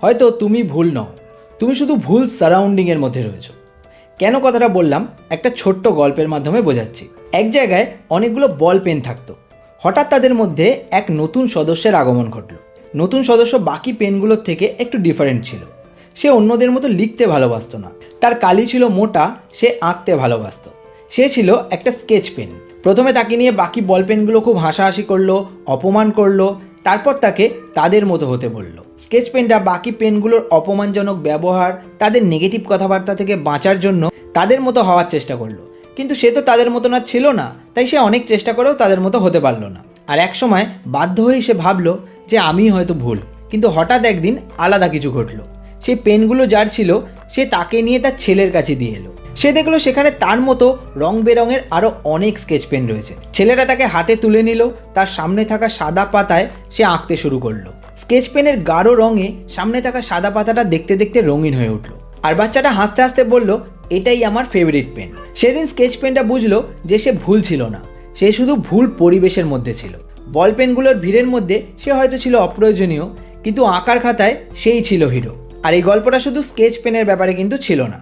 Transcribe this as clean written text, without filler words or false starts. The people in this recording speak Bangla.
হয়তো তুমি ভুল নও, তুমি শুধু ভুল সারাউন্ডিংয়ের মধ্যে রয়েছো। কেন কথাটা বললাম একটা ছোট্ট গল্পের মাধ্যমে বোঝাচ্ছি। এক জায়গায় অনেকগুলো বল পেন থাকতো। হঠাৎ তাদের মধ্যে এক নতুন সদস্যের আগমন ঘটল। নতুন সদস্য বাকি পেনগুলোর থেকে একটু ডিফারেন্ট ছিল। সে অন্যদের মতো লিখতে ভালোবাসতো না, তার কালি ছিল মোটা, সে আঁকতে ভালোবাসত। সে ছিল একটা স্কেচ পেন। প্রথমে তাকে নিয়ে বাকি বল পেনগুলো খুব হাসাহাসি করলো, অপমান করলো, তারপর তাকে তাদের মতো হতে বলল। স্কেচ পেনটা বাকি পেনগুলোর অপমানজনক ব্যবহার, তাদের নেগেটিভ কথাবার্তা থেকে বাঁচার জন্য তাদের মতো হওয়ার চেষ্টা করলো। কিন্তু সে তো তাদের মতো না ছিল না, তাই সে অনেক চেষ্টা করেও তাদের মতো হতে পারলো না। আর এক সময় বাধ্য হয়েই সে ভাবলো যে আমি হয়তো ভুল। কিন্তু হঠাৎ একদিন আলাদা কিছু ঘটলো। সেই পেনগুলো যার ছিল সে তাকে নিয়ে তার ছেলের কাছে দিয়ে এলো। সে দেখলো সেখানে তার মতো রং বেরঙের আরও অনেক স্কেচ পেন রয়েছে। ছেলেটা তাকে হাতে তুলে নিল, তার সামনে থাকা সাদা পাতায় সে আঁকতে শুরু করলো। স্কেচ পেনের গাঢ় রঙে সামনে থাকা সাদা পাতাটা দেখতে দেখতে রঙিন হয়ে উঠলো। আর বাচ্চাটা হাসতে হাসতে বলল, এটাই আমার ফেভারিট পেন। সেদিন স্কেচ পেনটা বুঝলো যে সে ভুল ছিল না, সে শুধু ভুল পরিবেশের মধ্যে ছিল। বল পেনগুলোর ভিড়ের মধ্যে সে হয়তো ছিল অপ্রয়োজনীয়, কিন্তু আঁকার খাতায় সেই ছিল হিরো। আর এই গল্পটা শুধু স্কেচ পেনের ব্যাপারে কিন্তু ছিল না।